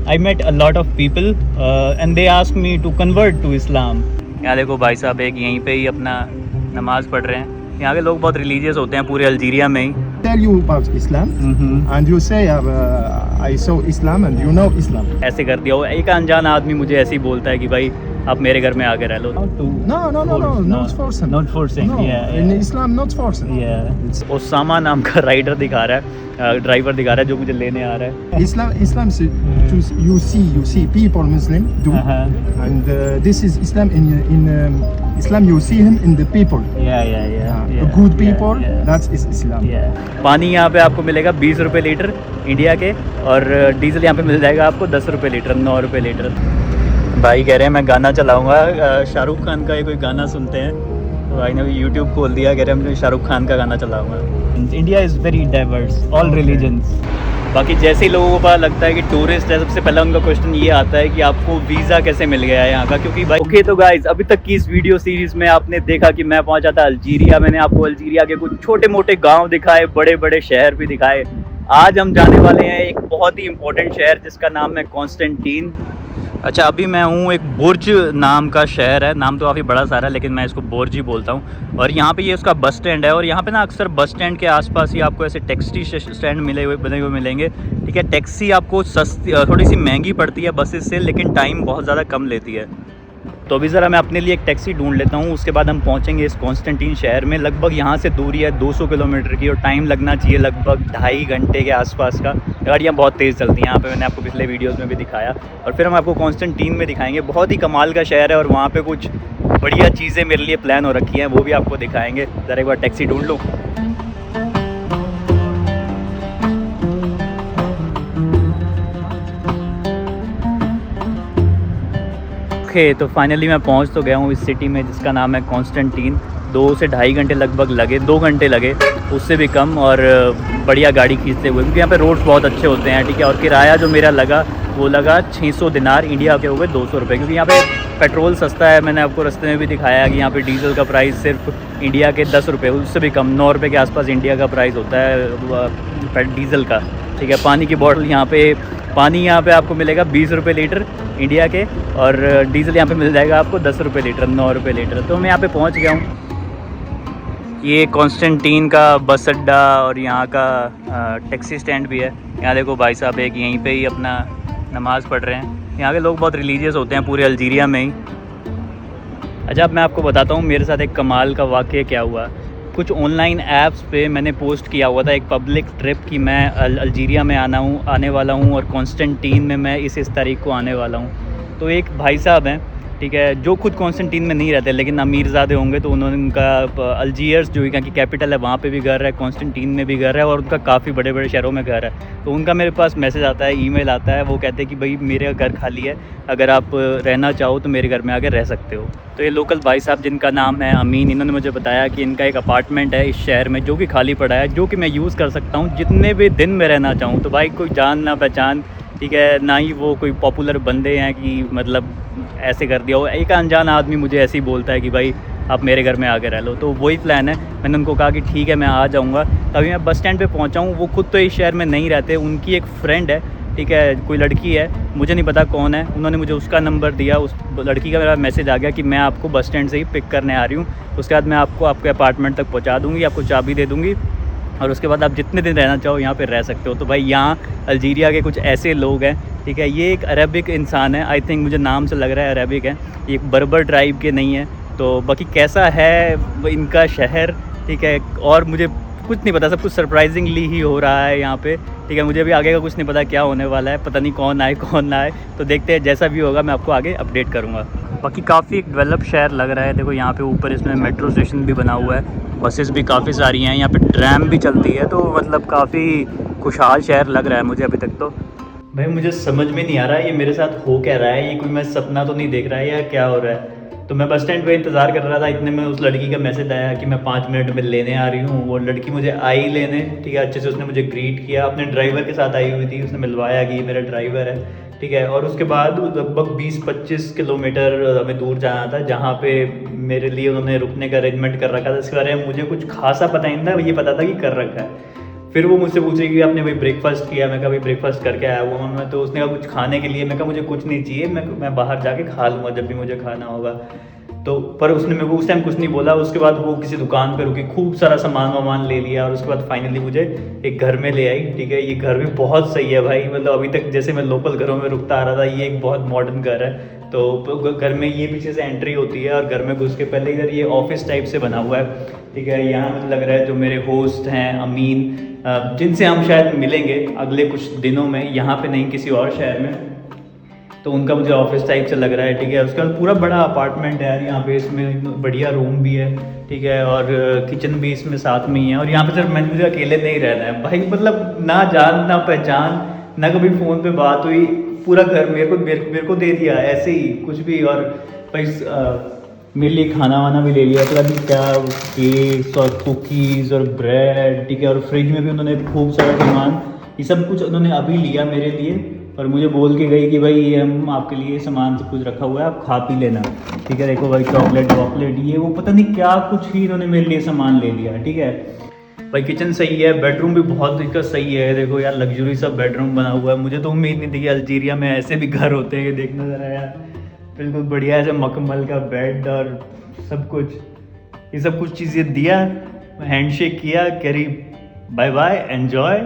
I met a lot of people and they asked me to convert to Islam. यहाँ देखो भाई साहब एक यहीं पे ही अपना नमाज़ पढ़ रहे हैं। यहाँ के लोग बहुत रिलीजियस होते हैं पूरे अल्जीरिया में ही। Tell you about Islam and you say I saw Islam and you know Islam. ऐसे कर दिया, वो एक अनजान आदमी मुझे ऐसे ही बोलता है कि भाई आप मेरे घर में आके रह लो। No, not forcing. Not forcing. No, Yeah. in Islam not forcing. Yeah. Osama नाम का राइडर दिखा रहा है, ड्राइवर दिखा रहा है जो मुझे लेने आ रहा है। Islam you see people Muslim do and this is Islam in Islam you see him in the people. Yeah. The good people, that is Islam. पानी यहाँ पे आपको मिलेगा 20 रुपये लीटर इंडिया के, और डीजल यहाँ पे मिल जाएगा आपको 10 रुपये लीटर, 9 रुपये लीटर। भाई कह रहे हैं मैं गाना चलाऊंगा, शाहरुख खान का ये कोई गाना सुनते हैं, तो भाई ने भी यूट्यूब खोल दिया, कह रहे हैं मैं शाहरुख खान का गाना चलाऊंगा। India is very diverse, all religions. बाकी जैसे ही लोगों को पता लगता है कि टूरिस्ट है, सबसे पहला उनका क्वेश्चन ये आता है कि आपको वीज़ा कैसे मिल गया है यहाँ का, क्योंकि भाई ओके। तो गाइज अभी तक की इस वीडियो सीरीज़ में आपने देखा कि मैं पहुँचा था अल्जीरिया। मैंने आपको अल्जीरिया के कुछ छोटे मोटे गाँव दिखाए, बड़े बड़े शहर भी दिखाए। आज हम जाने वाले हैं एक बहुत ही इंपॉर्टेंट शहर जिसका नाम है कॉन्स्टेंटीन। अच्छा, अभी मैं हूँ एक बुर्ज नाम का शहर है, नाम तो काफ़ी बड़ा सारा है लेकिन मैं इसको बुर्ज ही बोलता हूँ। और यहाँ पे ये उसका बस स्टैंड है, और यहाँ पे ना अक्सर बस स्टैंड के आसपास ही आपको ऐसे टैक्सी स्टैंड बने हुए मिलेंगे। ठीक है, टैक्सी आपको सस्ती, थोड़ी सी महंगी पड़ती है बसेस से, लेकिन टाइम बहुत ज़्यादा कम लेती है। तो अभी ज़रा मैं अपने लिए एक टैक्सी ढूंढ लेता हूँ, उसके बाद हम पहुँचेंगे इस कॉन्स्टेंटीन शहर में। लगभग यहाँ से दूरी है 200 किलोमीटर की, और टाइम लगना चाहिए लगभग 2.5 घंटे के आसपास का। गाड़ियाँ बहुत तेज़ चलती हैं यहाँ पे, मैंने आपको पिछले वीडियोस में भी दिखाया। और फिर हम आपको कॉन्स्टेंटीन में दिखाएंगे, बहुत ही कमाल का शहर है, और वहाँ पर कुछ बढ़िया चीज़ें मेरे लिए प्लान हो रखी हैं, वो भी आपको दिखाएँगे। ज़रा एक बार टैक्सी ढूंढ लूँ। तो फाइनली मैं पहुंच तो गया हूं इस सिटी में जिसका नाम है कॉन्स्टेंटीन। 2 से 2.5 घंटे लगभग लगे, 2 घंटे लगे, उससे भी कम, और बढ़िया गाड़ी खींचते हुए, क्योंकि यहाँ पे रोड्स बहुत अच्छे होते हैं। ठीक है, और किराया जो मेरा लगा वो लगा 600 दिनार, इंडिया के हो गए 200 रुपये, क्योंकि यहाँ पे पेट्रोल सस्ता है। मैंने आपको रास्ते में भी दिखाया कि यहाँ पे डीजल का प्राइस सिर्फ इंडिया के 10 रुपये, उससे भी कम 9 रुपये के आसपास इंडिया का प्राइस होता है डीजल का। ठीक है, पानी की बॉटल यहाँ पे आपको मिलेगा 20 रुपये लीटर इंडिया के, और डीजल यहाँ पे मिल जाएगा आपको 10 रुपये लीटर, 9 रुपये लीटर। तो मैं यहाँ पे पहुँच गया हूँ। ये कॉन्स्टेंटीन का बस अड्डा और यहाँ का टैक्सी स्टैंड भी है। यहाँ देखो भाई साहब एक यहीं पे ही अपना नमाज़ पढ़ रहे हैं। यहाँ के लोग बहुत रिलीजियस होते हैं पूरे अल्जीरिया में ही। अच्छा, अब मैं आपको बताता हूँ मेरे साथ एक कमाल का वाक़या क्या हुआ। कुछ ऑनलाइन ऐप्स पे मैंने पोस्ट किया हुआ था एक पब्लिक ट्रिप कि मैं अल्जीरिया में आने वाला हूँ, और कॉन्स्टेंटीन में मैं इस तारीख को आने वाला हूँ। तो एक भाई साहब हैं, ठीक है, जो खुद कॉन्स्टेंटीन में नहीं रहते लेकिन अमीरज़ादे होंगे, तो उन्होंने उनका अल्जीयर्स जो यहाँ की कैपिटल है वहाँ पे भी घर है, कॉन्स्टेंटीन में भी घर है, और उनका काफ़ी बड़े बड़े शहरों में घर है। तो उनका मेरे पास मैसेज आता है, ईमेल आता है, वो कहते हैं कि भाई मेरा घर खाली है, अगर आप रहना चाहो तो मेरे घर में आकर रह सकते हो। तो ये लोकल भाई साहब जिनका नाम है अमीन, इन्होंने मुझे बताया कि इनका एक अपार्टमेंट है इस शहर में जो कि खाली पड़ा है, जो कि मैं यूज़ कर सकता हूँ जितने भी दिन में रहना चाहूँ। तो भाई कोई जान ना पहचान, ठीक है, ना ही वो कोई पॉपुलर बंदे हैं कि मतलब ऐसे कर दिया हो। एक अनजान आदमी मुझे ऐसे ही बोलता है कि भाई आप मेरे घर में आके रह लो। तो वही प्लान है। मैंने उनको कहा कि ठीक है मैं आ जाऊँगा। तभी मैं बस स्टैंड पे पहुँचा हूँ। वो खुद तो इस शहर में नहीं रहते, उनकी एक फ्रेंड है, ठीक है, कोई लड़की है, मुझे नहीं पता कौन है, उन्होंने मुझे उसका नंबर दिया। उस लड़की का मेरा मैसेज आ गया कि मैं आपको बस स्टैंड से ही पिक करने आ रही हूँ, उसके बाद मैं आपको आपके अपार्टमेंट तक पहुँचा दूँगी, आपको चाबी दे दूँगी, और उसके बाद आप जितने दिन रहना चाहो यहाँ पे रह सकते हो। तो भाई यहाँ अल्जीरिया के कुछ ऐसे लोग हैं, ठीक है, ये एक अरबिक इंसान है, आई थिंक मुझे नाम से लग रहा है अरबिक है, ये बर्बर ट्राइब के नहीं है। तो बाकी कैसा है इनका शहर, ठीक है, और मुझे कुछ नहीं पता, सब कुछ सरप्राइजिंगली ही हो रहा है यहाँ पे, ठीक है। मुझे भी आगे का कुछ नहीं पता क्या होने वाला है, पता नहीं कौन आए कौन ना आए, तो देखते हैं, जैसा भी होगा मैं आपको आगे अपडेट करूँगा। बाकी काफ़ी डेवलप शहर लग रहा है। देखो यहाँ पे ऊपर इसमें मेट्रो स्टेशन भी बना हुआ है, बसेस भी काफ़ी सारी हैं, यहाँ पे ट्रैम भी चलती है, तो मतलब काफ़ी खुशहाल शहर लग रहा है मुझे अभी तक। तो भाई मुझे समझ में नहीं आ रहा है ये मेरे साथ हो क्या रहा है, ये कोई मैं सपना तो नहीं देख रहा है या क्या हो रहा है। तो मैं बस स्टैंड पे इंतज़ार कर रहा था, इतने में उस लड़की का मैसेज आया कि मैं 5 मिनट में लेने आ रही हूँ। वो लड़की मुझे आई लेने, ठीक है, अच्छे से उसने मुझे ग्रीट किया, अपने ड्राइवर के साथ आई हुई थी, उसने मिलवाया कि ये मेरा ड्राइवर है, ठीक है। और उसके बाद लगभग 20-25 किलोमीटर हमें दूर जाना था, जहाँ पे मेरे लिए उन्होंने रुकने का अरेंजमेंट कर रखा था। इसके बारे में मुझे कुछ खासा पता नहीं था, ये पता था कि कर रखा है। फिर वो मुझसे पूछ रही कि आपने भाई ब्रेकफास्ट किया? मैं कहा भाई ब्रेकफास्ट करके आया हुआ हूँ मैं। तो उसने कहा कुछ खाने के लिए? मैं कहा मुझे कुछ नहीं चाहिए, मैं बाहर जाके खा लूँगा जब भी मुझे खाना होगा। तो पर उसने मेरे को उस टाइम कुछ नहीं बोला। उसके बाद वो किसी दुकान पे रुकी, खूब सारा सामान वामान ले लिया और उसके बाद फाइनली मुझे एक घर में ले आई। ठीक है, ये घर भी बहुत सही है भाई, मतलब अभी तक जैसे मैं लोकल घरों में रुकता आ रहा था, ये एक बहुत मॉडर्न घर है। तो घर में ये पीछे से एंट्री होती है और घर में घुस के पहले इधर ये ऑफिस टाइप से बना हुआ है। ठीक है, यहाँ मुझे लग रहा है जो मेरे होस्ट हैं अमीन, जिनसे हम शायद मिलेंगे अगले कुछ दिनों में, यहाँ पे नहीं किसी और शहर में, तो उनका मुझे ऑफिस टाइप से लग रहा है। ठीक है, उसके बाद पूरा बड़ा अपार्टमेंट है यार यहाँ पे, इसमें बढ़िया रूम भी है। ठीक है, और किचन भी इसमें साथ में ही है। और यहाँ पे सिर्फ मुझे अकेले नहीं रहना है भाई, मतलब ना जान ना पहचान ना कभी फ़ोन पे बात हुई, पूरा घर मेरे को दे दिया ऐसे ही कुछ भी। और भाई मेरे लिए खाना वाना भी ले लिया, तो अभी क्या केक्स और कुकीज़ और ब्रेड। ठीक है, और फ्रिज में भी उन्होंने खूब सारा सामान, ये सब कुछ उन्होंने अभी लिया मेरे लिए और मुझे बोल के गई कि भाई ये हम आपके लिए सामान सब कुछ रखा हुआ है, आप खा पी लेना। ठीक है, देखो भाई चॉकलेट ये वो पता नहीं क्या कुछ ही इन्होंने मेरे लिए सामान ले लिया। ठीक है भाई, किचन सही है, बेडरूम भी बहुत इसका सही है। देखो यार लग्जरी सा बेडरूम बना हुआ है। मुझे तो उम्मीद नहीं थी कि अल्जीरिया में ऐसे भी घर होते हैं, देखना ज़रा यार, बिल्कुल बढ़िया ऐसे मखमल का बेड और सब कुछ, ये सब कुछ चीज़ें दिया, हैंडशेक किया, करी बाय बाय एन्जॉय।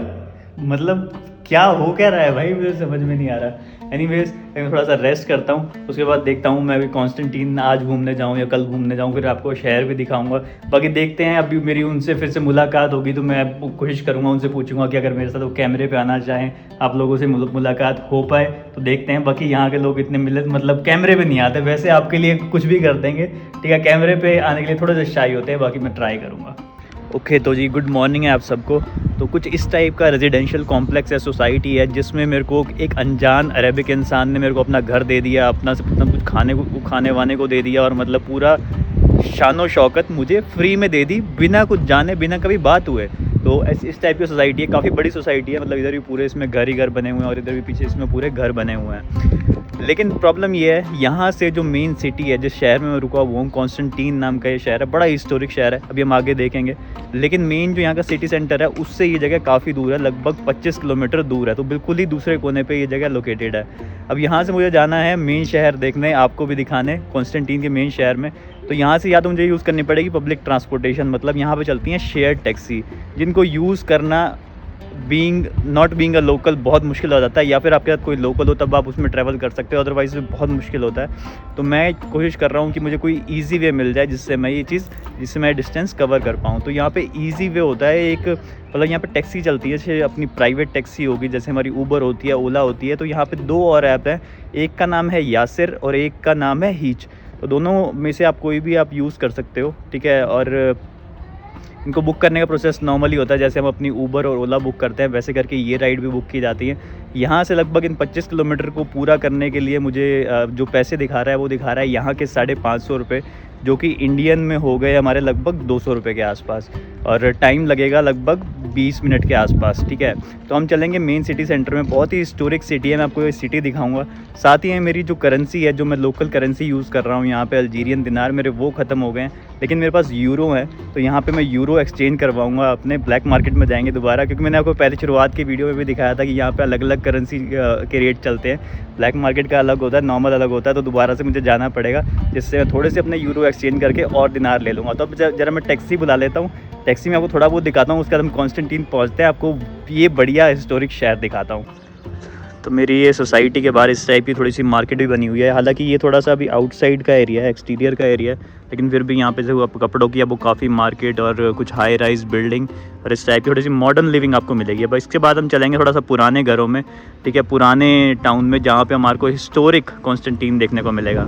मतलब क्या हो क्या रहा है भाई, मुझे समझ में नहीं आ रहा। एनीवेज मैं थोड़ा सा रेस्ट करता हूँ, उसके बाद देखता हूँ मैं अभी कॉन्स्टेंटीन आज घूमने जाऊँ या कल घूमने जाऊँ, फिर आपको शहर भी दिखाऊंगा। बाकी देखते हैं, अभी मेरी उनसे फिर से मुलाकात होगी तो मैं कोशिश करूँगा, उनसे पूछूंगा कि अगर मेरे साथ वो कैमरे पे आना चाहें, आप लोगों से मुलाकात हो पाए तो देखते हैं। बाकी यहाँ के लोग इतने मिले मतलब कैमरे पे नहीं आते, वैसे आपके लिए कुछ भी कर देंगे। ठीक है, कैमरे पे आने के लिए थोड़ा सा शाई होते हैं, बाकी मैं ट्राई करूँगा। ओके तो जी गुड मॉर्निंग है आप सबको। तो कुछ इस टाइप का रेजिडेंशियल कॉम्प्लेक्स है, सोसाइटी है, जिसमें मेरे को एक अनजान अरेबिक इंसान ने मेरे को अपना घर दे दिया, अपना सब कुछ खाने वाने को दे दिया और मतलब पूरा शानो शौकत मुझे फ्री में दे दी, बिना कुछ जाने, बिना कभी बात हुए। तो इस टाइप की सोसाइटी है, काफ़ी बड़ी सोसाइटी है, मतलब इधर भी पूरे इसमें घर ही घर बने हुए हैं और इधर भी पीछे इसमें पूरे घर बने हुए हैं। लेकिन प्रॉब्लम ये है, यहाँ से जो मेन सिटी है, जिस शहर में मैं रुका हुआ हूँ, कॉन्स्टेंटीन नाम का ये शहर है, बड़ा हिस्टोरिक शहर है, अभी हम आगे देखेंगे। लेकिन मेन जो यहाँ का सिटी सेंटर है उससे ये जगह काफ़ी दूर है, लगभग 25 किलोमीटर दूर है, तो बिल्कुल ही दूसरे कोने पे ये जगह लोकेटेड है। अब यहाँ से मुझे जाना है मेन शहर देखने, आपको भी दिखाने कॉन्स्टेंटीन के मेन शहर में। तो यहाँ से या तो मुझे यूज़ करनी पड़ेगी पब्लिक ट्रांसपोर्टेशन, मतलब यहाँ पे चलती हैं शेयर टैक्सी, जिनको यूज़ करना नॉट बीइंग अ लोकल बहुत मुश्किल हो जाता है, या फिर आपके साथ कोई लोकल हो तब आप उसमें ट्रैवल कर सकते हो, अदरवाइज़ बहुत मुश्किल होता है। तो मैं कोशिश कर रहा हूँ कि मुझे कोई ईजी वे मिल जाए जिससे मैं डिस्टेंस कवर कर पाऊँ। तो यहाँ पे ईजी वे होता है एक, मतलब यहाँ पे टैक्सी चलती है, जैसे अपनी प्राइवेट टैक्सी होगी, जैसे हमारी ऊबर होती है, ओला होती है। तो यहाँ पे 2 और ऐप हैं, एक का नाम है यासिर और एक का नाम है हीच। तो दोनों में से आप कोई भी आप यूज़ कर सकते हो। ठीक है, और इनको बुक करने का प्रोसेस नॉर्मली होता है, जैसे हम अपनी ऊबर और ओला बुक करते हैं वैसे करके ये राइड भी बुक की जाती है। यहाँ से लगभग इन 25 किलोमीटर को पूरा करने के लिए मुझे जो पैसे दिखा रहा है वो दिखा रहा है यहाँ के 550 रुपये, जो कि इंडियन में हो गए हमारे लगभग 200 रुपये के आसपास, और टाइम लगेगा लगभग 20 मिनट के आसपास। ठीक है, तो हम चलेंगे मेन सिटी सेंटर में, बहुत ही हिस्टोरिक सिटी है, मैं आपको ये सिटी दिखाऊंगा। साथ ही मेरी जो करेंसी है, जो मैं लोकल करेंसी यूज़ कर रहा हूँ यहाँ पे, अल्जीरियन दिनार, मेरे वो ख़त्म हो गए हैं, लेकिन मेरे पास यूरो है। तो यहाँ पे मैं यूरो एक्सचेंज करवाऊँगा, अपने ब्लैक मार्केट में जाएंगे दोबारा, क्योंकि मैंने आपको पहले शुरुआत की वीडियो में भी दिखाया था कि यहाँ पे अलग अलग करेंसी के रेट चलते हैं, ब्लैक मार्केट का अलग होता है, नॉर्मल अलग होता है। तो दोबारा से मुझे जाना पड़ेगा, जिससे मैं थोड़े से अपने यूरो एक्सचेंज करके और दिनार ले लूँगा। तो अब ज़रा मैं टैक्सी बुला लेता हूँ, टैक्सी में आपको थोड़ा बहुत दिखाता हूँ, उसके बाद हम कॉन्स्टेंटीन पहुँचते हैं, आपको ये बढ़िया हिस्टोरिक शहर दिखाता हूँ। तो मेरी ये सोसाइटी के बाहर इस टाइप की थोड़ी सी मार्केट भी बनी हुई है, हालांकि ये थोड़ा सा अभी आउटसाइड का एरिया है, एक्सटीरियर का एरिया है, लेकिन फिर भी यहाँ पे जो कपड़ों की वो काफ़ी मार्केट और कुछ हाई राइज बिल्डिंग और इस टाइप की थोड़ी सी मॉडर्न लिविंग आपको मिलेगी। अब इसके बाद हम चलेंगे थोड़ा सा पुराने घरों में, ठीक है, पुराने टाउन में, जहाँ पे हमारे को हिस्टोरिक कॉन्स्टेंटीन देखने को मिलेगा।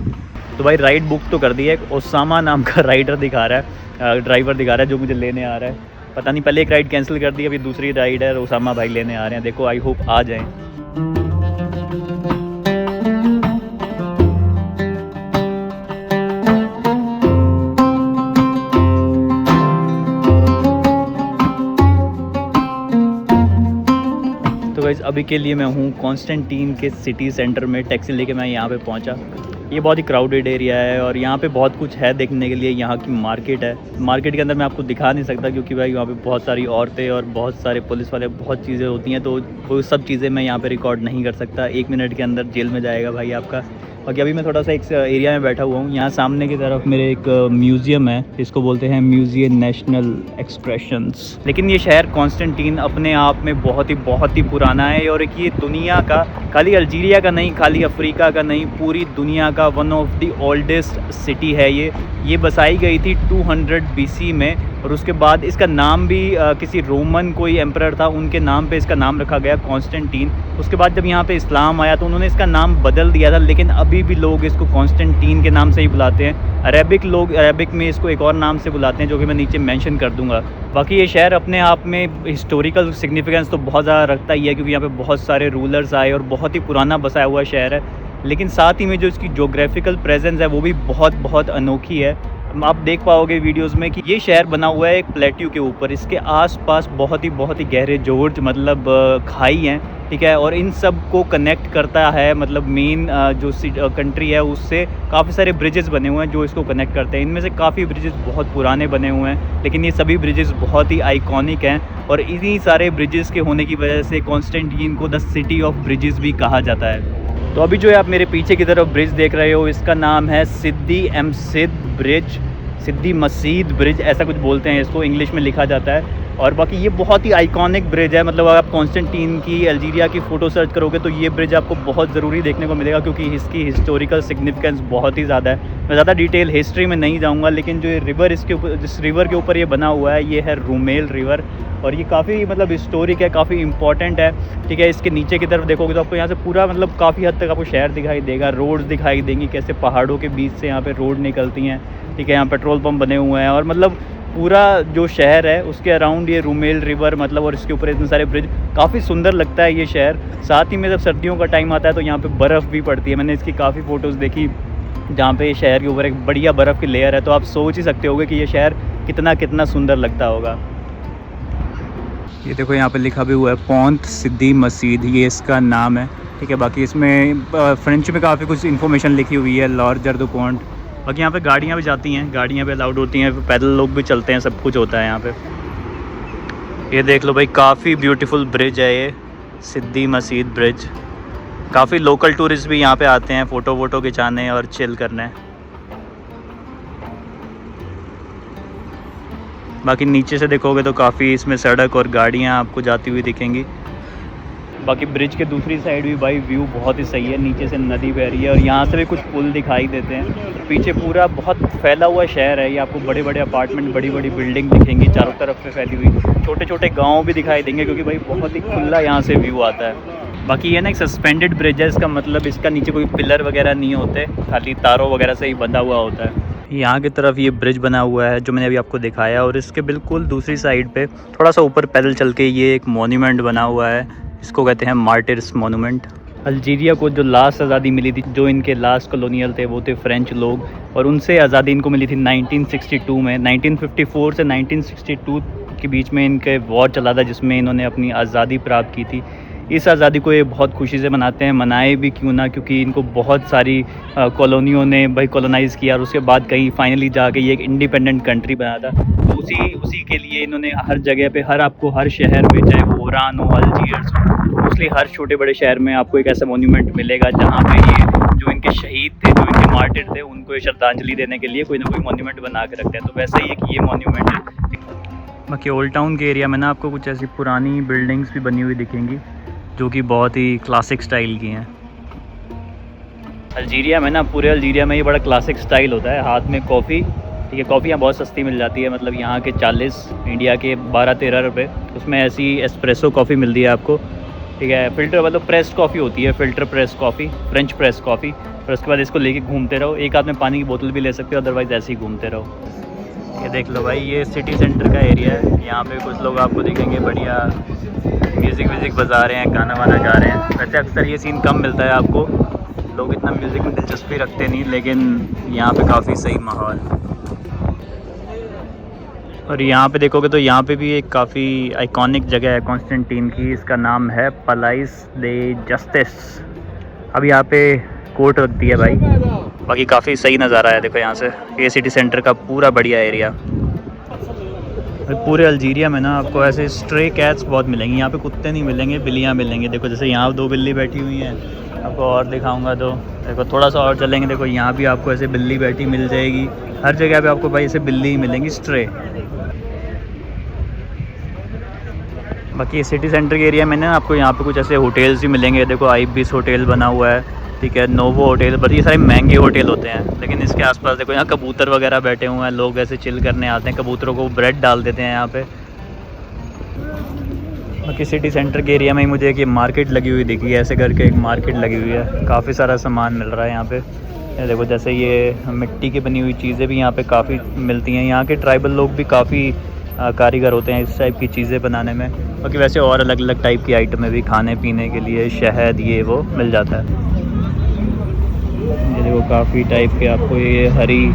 तो भाई राइड बुक तो कर दी है, एक ओसामा नाम का राइडर दिखा रहा है, ड्राइवर दिखा रहा है जो मुझे लेने आ रहा है। पता नहीं, पहले एक राइड कैंसिल कर दी, अभी दूसरी राइड है, ओसामा भाई लेने आ रहे हैं। देखो आई होप आ जाएँ। तो गाइस अभी के लिए मैं हूँ कॉन्स्टेंटीन के सिटी सेंटर में, टैक्सी लेके मैं यहाँ पे पहुँचा। ये बहुत ही क्राउडेड एरिया है और यहाँ पे बहुत कुछ है देखने के लिए। यहाँ की मार्केट है, मार्केट के अंदर मैं आपको दिखा नहीं सकता क्योंकि भाई वहाँ पे बहुत सारी औरतें और बहुत सारे पुलिस वाले, बहुत चीज़ें होती हैं, तो वो सब चीज़ें मैं यहाँ पे रिकॉर्ड नहीं कर सकता। 1 मिनट के अंदर जेल में जाएगा भाई आपका। बाकी अभी मैं थोड़ा सा एक एरिया में बैठा हुआ हूँ। यहाँ सामने की तरफ मेरे एक म्यूज़ियम है, इसको बोलते हैं म्यूज़ियम नेशनल एक्सप्रेशंस। लेकिन ये शहर कॉन्स्टेंटीन अपने आप में बहुत ही पुराना है और एक ये दुनिया का, खाली अल्जीरिया का नहीं, खाली अफ्रीका का नहीं, पूरी दुनिया का one of the oldest city है ये बसाई गई थी 200 BC में और उसके बाद इसका नाम भी किसी रोमन कोई एम्परर था, उनके नाम पे इसका नाम रखा गया कॉन्स्टेंटीन। उसके बाद जब यहाँ पे इस्लाम आया तो उन्होंने इसका नाम बदल दिया था, लेकिन अभी भी लोग इसको कॉन्स्टेंटीन के नाम से ही बुलाते हैं। अरेबिक लोग अरेबिक में इसको एक और नाम से बुलाते हैं जो कि मैं नीचे मेंशन कर दूंगा। बाकी ये शहर अपने आप में हिस्टोरिकल सिग्निफिकेंस तो बहुत ज़्यादा रखता ही है क्योंकि यहाँ पे बहुत सारे रूलर्स आए और बहुत ही पुराना बसाया हुआ शहर है, लेकिन साथ ही में जो इसकी जोग्राफिकल प्रेजेंस है वो भी बहुत अनोखी है। आप देख पाओगे वीडियोस में कि ये शहर बना हुआ है एक प्लेट्यू के ऊपर, इसके आसपास बहुत ही गहरे जोर्ज मतलब खाई हैं, ठीक है, और इन सब को कनेक्ट करता है मतलब मेन जो कंट्री है उससे काफ़ी सारे ब्रिजेस बने हुए हैं जो इसको कनेक्ट करते हैं। इनमें से काफ़ी ब्रिजेस बहुत पुराने बने हुए हैं, लेकिन ये सभी ब्रिजेस बहुत ही आइकॉनिक हैं और इन्हीं सारे ब्रिजेस के होने की वजह से कॉन्स्टेंटीन को द सिटी ऑफ ब्रिजेस भी कहा जाता है। तो अभी जो है आप मेरे पीछे की तरफ ब्रिज देख रहे हो, इसका नाम है सिद्दी मसीद ब्रिज, सिद्दी मसीद ब्रिज ऐसा कुछ बोलते हैं इसको, इंग्लिश में लिखा जाता है। और बाकी ये बहुत ही आइकॉनिक ब्रिज है, मतलब अगर आप कॉन्स्टेंटीन की अल्जीरिया की फ़ोटो सर्च करोगे तो ये ब्रिज आपको बहुत ज़रूरी देखने को मिलेगा क्योंकि इसकी हिस्टोरिकल सिग्निफिकेंस बहुत ही ज़्यादा है। मैं ज़्यादा डिटेल हिस्ट्री में नहीं जाऊँगा, लेकिन जो ये रिवर इसके ऊपर, जिस रिवर के ऊपर ये बना हुआ है ये है रूमेल रिवर और ये काफ़ी मतलब हिस्टोरिक है, काफ़ी इंपॉर्टेंट है, ठीक है। इसके नीचे की तरफ देखोगे तो आपको यहाँ से पूरा मतलब काफ़ी हद तक आपको शहर दिखाई देगा, रोड्स दिखाई देंगी, कैसे पहाड़ों के बीच से यहाँ पे रोड निकलती हैं, ठीक है। यहाँ पेट्रोल पंप बने हुए हैं और मतलब पूरा जो शहर है उसके अराउंड ये रूमेल रिवर मतलब और इसके ऊपर इतने सारे ब्रिज, काफ़ी सुंदर लगता है ये शहर। साथ ही में जब सर्दियों का टाइम आता है तो यहाँ पे बर्फ़ भी पड़ती है, मैंने इसकी काफ़ी फ़ोटोज़ देखी जहाँ पे शहर के ऊपर एक बढ़िया बर्फ़ की लेयर है, तो आप सोच ही सकते होगे कि ये शहर कितना सुंदर लगता होगा। ये देखो यहाँ पे लिखा भी हुआ है पोंत सिद्दी मसीद, ये इसका नाम है, ठीक है। बाकी इसमें फ्रेंच में काफ़ी कुछ इन्फॉर्मेशन लिखी हुई है, लार्जर द पोंट। बाकी यहाँ पे गाड़ियाँ भी जाती हैं, गाड़ियाँ भी अलाउड होती हैं, पैदल लोग भी चलते हैं, सब कुछ होता है यहाँ पे। ये देख लो भाई, काफ़ी ब्यूटीफुल ब्रिज है ये सिद्दी मसीद ब्रिज। काफ़ी लोकल टूरिस्ट भी यहाँ पे आते हैं फ़ोटो वोटो खिंचाने और चिल करने। बाकी नीचे से देखोगे तो काफ़ी इसमें सड़क और गाड़ियाँ आपको जाती हुई दिखेंगी। बाकी ब्रिज के दूसरी साइड भी भाई व्यू बहुत ही सही है, नीचे से नदी बह रही है और यहाँ से भी कुछ पुल दिखाई देते हैं। पीछे पूरा बहुत फैला हुआ शहर है, ये आपको बड़े बड़े अपार्टमेंट, बड़ी बड़ी बिल्डिंग दिखेंगी चारों तरफ से फैली हुई, छोटे छोटे गाँव भी दिखाई देंगे क्योंकि भाई बहुत ही खुला यहाँ से व्यू आता है। बाकी ये ना एक सस्पेंडेड ब्रिज है, इसका मतलब इसका नीचे कोई पिलर वगैरह नहीं होते, खाली तारों वगैरह से ही बंधा हुआ होता है। यहाँ की तरफ ये ब्रिज बना हुआ है जो मैंने अभी आपको दिखाया और इसके बिल्कुल दूसरी साइड पे थोड़ा सा ऊपर पैदल चल के ये एक मोन्यूमेंट बना हुआ है, इसको कहते हैं मार्टिर्स मोन्यूमेंट। अल्जीरिया को जो लास्ट आज़ादी मिली थी, जो इनके लास्ट कॉलोनियल थे वो थे फ्रेंच लोग और उनसे आज़ादी इनको मिली थी 1962 में। 1954 से 1962 के बीच में इनके वॉर चला था जिसमें इन्होंने अपनी आज़ादी प्राप्त की थी। इस आज़ादी को ये बहुत खुशी से मनाते हैं, मनाए भी क्यों ना, क्योंकि इनको बहुत सारी कॉलोनियों ने भाई कॉलोनाइज़ किया और उसके बाद कहीं फाइनली जाके ये एक इंडिपेंडेंट कंट्री बना था। तो उसी के लिए इन्होंने हर जगह पे आपको हर शहर में, चाहे वो ओरान हो, अल्जीयर्स हो, इसलिए हर छोटे बड़े शहर में आपको एक ऐसा मोन्यूमेंट मिलेगा जहाँ पे ये जो इनके शहीद थे, जो इनके मार्टिर थे, उनको श्रद्धांजलि देने के लिए कोई ना कोई मोन्यूमेंट बना के रखते हैं। तो वैसे ही एक ये मोन्यूमेंट है। बाकी ओल्ड टाउन के एरिया में ना आपको कुछ ऐसी पुरानी बिल्डिंग्स भी बनी हुई दिखेंगी जो कि बहुत ही क्लासिक स्टाइल की हैं। अल्जीरिया में ना, पूरे अल्जीरिया में ये बड़ा क्लासिक स्टाइल होता है, हाथ में कॉफ़ी, ठीक है। कॉफ़ी यहाँ बहुत सस्ती मिल जाती है, मतलब यहाँ के 40, इंडिया के 12-13 रुपये, उसमें ऐसी एस्प्रेसो कॉफ़ी मिलती है आपको, ठीक है। फ़िल्टर मतलब प्रेस्ड कॉफ़ी होती है, filter press coffee, French press coffee. फिर उसके बाद इसको लेके घूमते रहो, एक हाथ में पानी की बोतल भी ले सकते हो, अदरवाइज़ ऐसे ही घूमते रहो। ये देख लो भाई, ये सिटी सेंटर का एरिया है, यहाँ पे कुछ लोग आपको दिखेंगे बढ़िया म्यूज़िक बजा रहे हैं, गाना वाना गा रहे हैं। वैसे अक्सर ये सीन कम मिलता है आपको, लोग इतना म्यूज़िक में दिलचस्पी रखते नहीं, लेकिन यहाँ पे काफ़ी सही माहौल। और यहाँ पे देखोगे तो यहाँ पे भी एक काफ़ी आइकॉनिक जगह है कॉन्स्टेंटीन की, इसका नाम है पलाइस दे जस्टिस। अब यहाँ पे कोर्ट रख दी है भाई, बाकी काफ़ी सही नज़ारा है देखो यहाँ से, ये सिटी सेंटर का पूरा बढ़िया एरिया। पूरे अल्जीरिया में ना आपको ऐसे स्ट्रे कैट्स बहुत मिलेंगे, यहाँ पे कुत्ते नहीं मिलेंगे, बिल्लियाँ मिलेंगे। देखो जैसे यहाँ 2 बिल्ली बैठी हुई हैं, आपको और दिखाऊंगा तो देखो थोड़ा सा और चलेंगे, देखो यहाँ भी आपको ऐसे बिल्ली बैठी मिल जाएगी। हर जगह पे आपको भाई ऐसे बिल्ली ही मिलेंगी स्ट्रे। बाकी सिटी सेंटर के एरिया में ना आपको यहाँ पे कुछ ऐसे होटल्स भी मिलेंगे। देखो आइबिस होटल बना हुआ है, ठीक है, नोवो होटल, बट ये सारे महंगे होटल होते हैं। लेकिन इसके आसपास देखो यहाँ कबूतर वगैरह बैठे हुए हैं, लोग ऐसे चिल करने आते हैं, कबूतरों को ब्रेड डाल देते हैं यहाँ पे। बाकी सिटी सेंटर के एरिया में ही मुझे एक ये मार्केट लगी हुई दिखी है, ऐसे करके एक मार्केट लगी हुई है, काफ़ी सारा सामान मिल रहा है यहाँ पे। ये देखो जैसे ये मिट्टी की बनी हुई चीज़ें भी यहाँ पे काफ़ी मिलती हैं। यहाँ के ट्राइबल लोग भी काफ़ी कारीगर होते हैं इस टाइप की चीज़ें बनाने में। बाकी वैसे और अलग अलग टाइप की आइटमें भी खाने पीने के लिए, शहद ये वो मिल जाता है। ये देखो काफ़ी टाइप के आपको ये हरी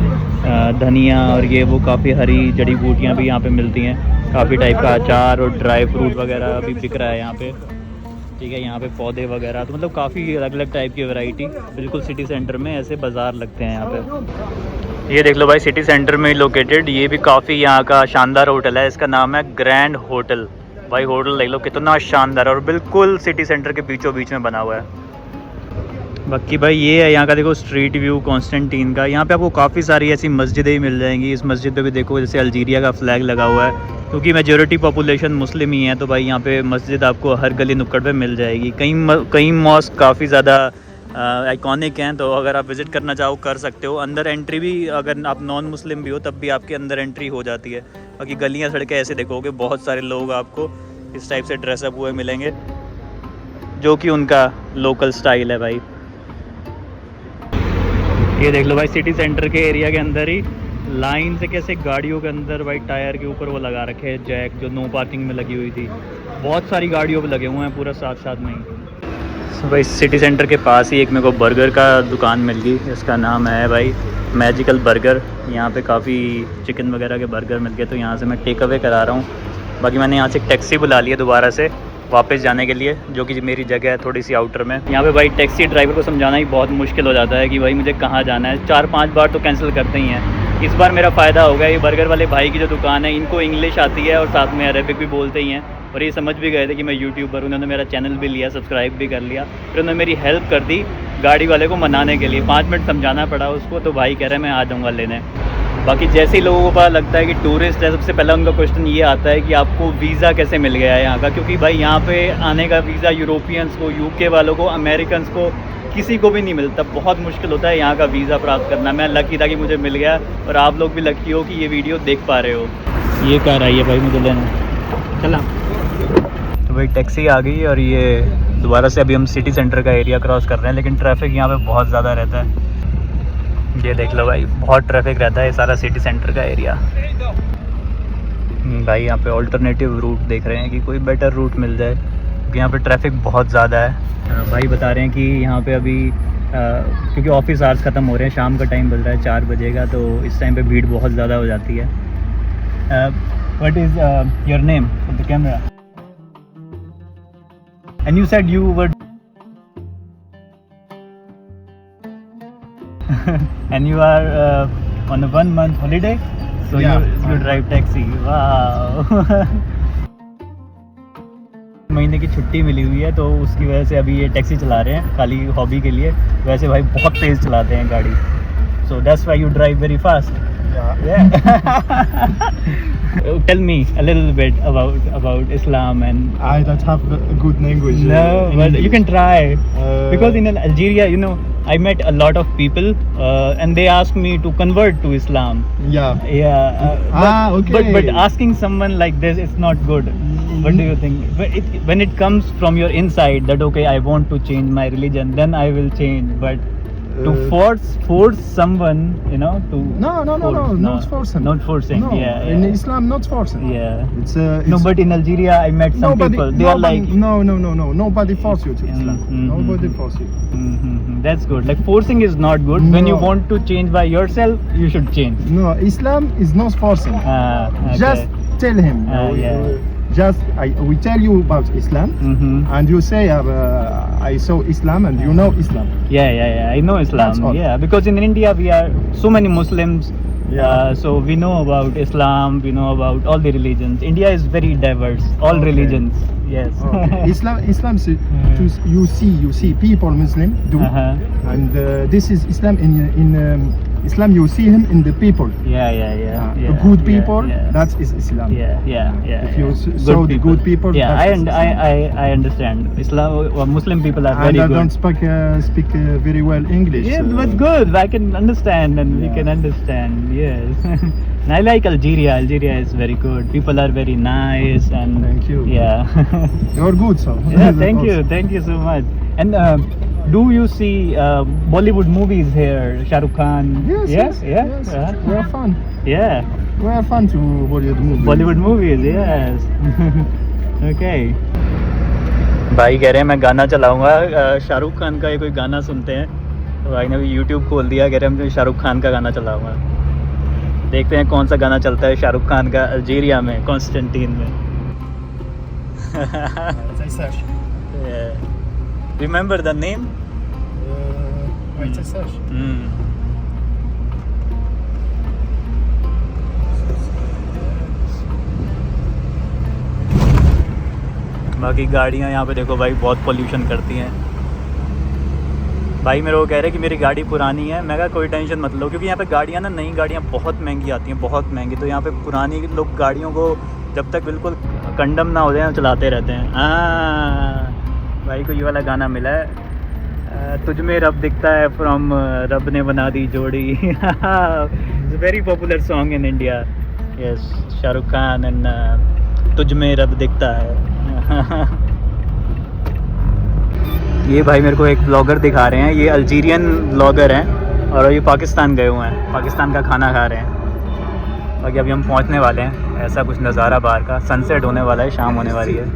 धनिया और ये वो काफ़ी हरी जड़ी बूटियाँ भी यहाँ पे मिलती हैं। काफ़ी टाइप का अचार और ड्राई फ्रूट वगैरह भी बिक रहा है यहाँ पे, ठीक है। यहाँ पे पौधे वगैरह, तो मतलब काफ़ी अलग अलग टाइप की वैरायटी, बिल्कुल सिटी सेंटर में ऐसे बाज़ार लगते हैं यहाँ पे। ये देख लो भाई सिटी सेंटर में लोकेटेड, ये भी काफ़ी यहाँ का शानदार होटल है, इसका नाम है ग्रैंड होटल। भाई होटल देख लो कितना शानदार है और बिल्कुल सिटी सेंटर के बीचों बीच में बना हुआ है। बाकी भाई ये है यहाँ का देखो स्ट्रीट व्यू कॉन्स्टेंटीन का। यहाँ पे आपको काफ़ी सारी ऐसी मस्जिदें ही मिल जाएंगी। इस मस्जिद पे भी देखो जैसे अल्जीरिया का फ्लैग लगा हुआ है, क्योंकि मेजॉरिटी पॉपुलेशन मुस्लिम ही है, तो भाई यहाँ पे मस्जिद आपको हर गली नुक्कड़ पे मिल जाएगी। कई मॉस्क काफ़ी ज़्यादा आइकॉनिक हैं, तो अगर आप विज़िट करना चाहो कर सकते हो। अंदर एंट्री भी, अगर आप नॉन मुस्लिम भी हो तब भी आपके अंदर एंट्री हो जाती है। बाकी गलियाँ सड़कें ऐसे देखोगे बहुत सारे लोग आपको इस टाइप से ड्रेसअप हुए मिलेंगे, जो कि उनका लोकल स्टाइल है भाई। ये देख लो भाई सिटी सेंटर के एरिया के अंदर ही लाइन से कैसे गाड़ियों के अंदर भाई टायर के ऊपर वो लगा रखे हैं जैक, जो नो पार्किंग में लगी हुई थी। बहुत सारी गाड़ियों पे लगे हुए हैं पूरा साथ साथ में ही। भाई सिटी सेंटर के पास ही एक मेरे को बर्गर का दुकान मिल गई, इसका नाम है भाई मैजिकल बर्गर। यहाँ पे काफ़ी चिकन वगैरह के बर्गर मिल गए, तो यहाँ से मैं टेक अवे करा रहा हूँ। बाकी मैंने यहाँ से एक टैक्सी बुला लिया दोबारा से वापस जाने के लिए, जो कि मेरी जगह है थोड़ी सी आउटर में। यहाँ पे भाई टैक्सी ड्राइवर को समझाना ही बहुत मुश्किल हो जाता है कि भाई मुझे कहाँ जाना है। 4-5 बार तो कैंसिल करते ही हैं। इस बार मेरा फ़ायदा हो गया, ये बर्गर वाले भाई की जो दुकान है, इनको इंग्लिश आती है और साथ में अरेबिक भी बोलते ही हैं, और ये समझ भी गए थे कि मैं यूट्यूबर हूँ। उन्होंने मेरा चैनल भी लिया, सब्सक्राइब भी कर लिया, फिर उन्होंने मेरी हेल्प कर दी गाड़ी वाले को मनाने के लिए। 5 मिनट समझाना पड़ा उसको, तो भाई कह रहे हैं मैं आ जाऊँगा लेने। बाकी जैसे ही लोगों को पता लगता है कि टूरिस्ट है, सबसे पहला उनका क्वेश्चन ये आता है कि आपको वीज़ा कैसे मिल गया है यहाँ का, क्योंकि भाई यहाँ पे आने का वीज़ा यूरोपियंस को, यूके वालों को, अमेरिकन्स को, किसी को भी नहीं मिलता। बहुत मुश्किल होता है यहाँ का वीज़ा प्राप्त करना। मैं लकी था कि मुझे मिल गया, और आप लोग भी लकी हो कि ये वीडियो देख पा रहे हो। ये कार आई है भाई मुझे लेना, चला। तो भाई टैक्सी आ गई और ये दोबारा से अभी हम सिटी सेंटर का एरिया क्रॉस कर रहे हैं, लेकिन ट्रैफिक यहाँ पे बहुत ज़्यादा रहता है। ये देख लो भाई बहुत ट्रैफिक रहता है ये सारा सिटी सेंटर का एरिया। भाई यहाँ पे ऑल्टरनेटिव रूट देख रहे हैं कि कोई बेटर रूट मिल जाए, क्योंकि यहाँ पे ट्रैफिक बहुत ज़्यादा है। भाई बता रहे हैं कि यहाँ पे अभी क्योंकि ऑफिस आवर्स ख़त्म हो रहे हैं, शाम का टाइम बज रहा है 4 बजे का, तो इस टाइम पे भीड़ बहुत ज़्यादा हो जाती है। What is your name the camera? And you said you were and you are on a 1-month holiday, so yeah, you drive taxi. Wow. महीने की छुट्टी मिली हुई है, तो उसकी वजह से अभी ये टैक्सी चला रहे हैं खाली हॉबी के लिए। वैसे भाई बहुत तेज़ चलाते हैं गाड़ी, so that's why you drive very fast. Yeah. Tell me a little bit about Islam and. I don't have a good language. No, but you can try. Because in Algeria, you know, I met a lot of people, and they asked me to convert to Islam. Yeah. Yeah. Okay. But asking someone like this, it's not good. What do you think? When it comes from your inside that okay, I want to change my religion, then I will change. But to force someone, you know, to No, not forcing. Not forcing. No, Yeah. In Islam, not forcing. Yeah. It's No, but in Algeria, I met some people. They are like. No. Nobody force you to Islam. Nobody force you. That's good. Like forcing is not good. No. When you want to change by yourself, you should change. No, Islam is not forcing. Okay. Just tell him. Yeah. just we tell you about Islam, and you say I saw Islam, and you know Islam. Yeah. I know That's Islam. all. Yeah, because in India we are so many Muslims. Yeah. So we know about Islam. We know about all the religions. India is very diverse. All Okay. religions. Yes. Okay. Islam you see people Muslim do, and this is Islam in Islam you see him in the people. Yeah. The good people, Yeah. that is Islam. Yeah. If you saw the good people, Yeah, that is Islam. I understand. Islam, Muslim people are And very I good. don't speak very well English. Yeah, but good. I can understand, and we Yeah. can understand. Yes. And I like Algeria. Algeria is very good. People are very nice, and Thank you. Yeah. You're good, so. Yeah. Thank you so much. And do you see Bollywood movies here? Shah Rukh Khan. Yes. Yeah. We are fun. Yeah. We are fun to Bollywood movies. Bollywood movies, yes. Okay. भाई कह रहे हैं मैं गाना चलाऊंगा, शाहरुख खान का ये कोई गाना सुनते हैं। तो भाई ने भी यूट्यूब खोल दिया, कह रहे हैं मैं शाहरुख खान का गाना चलाऊंगा। देखते हैं कौन सा गाना चलता है शाहरुख खान का अल्जीरिया में, कॉन्स्टेंटीन में। Remember the name? बाकी गाड़ियाँ यहाँ पे देखो भाई बहुत पोल्यूशन करती हैं। भाई मेरे को कह रहे हैं कि मेरी गाड़ी पुरानी है। मैं कहा कोई टेंशन मत लो, क्योंकि यहाँ पे गाड़ियाँ ना, नई गाड़ियाँ बहुत महंगी आती हैं, बहुत महंगी। तो यहाँ पे पुरानी लोग गाड़ियों को जब तक बिल्कुल कंडम ना हो जाए चलाते रहते हैं। भाई को ये वाला गाना मिला है, तुझ में रब दिखता है, फ्रॉम रब ने बना दी जोड़ी। Very popular song in India. Yes, Shahrukh Khan and तुझ में रब दिखता है। ये भाई मेरे को एक ब्लॉगर दिखा रहे हैं, ये अल्जीरियन ब्लॉगर हैं और ये पाकिस्तान गए हुए हैं, पाकिस्तान का खाना खा रहे हैं। बाकी अभी हम पहुंचने वाले हैं। ऐसा कुछ नज़ारा बाहर का, सनसेट होने वाला है, शाम होने वाली है।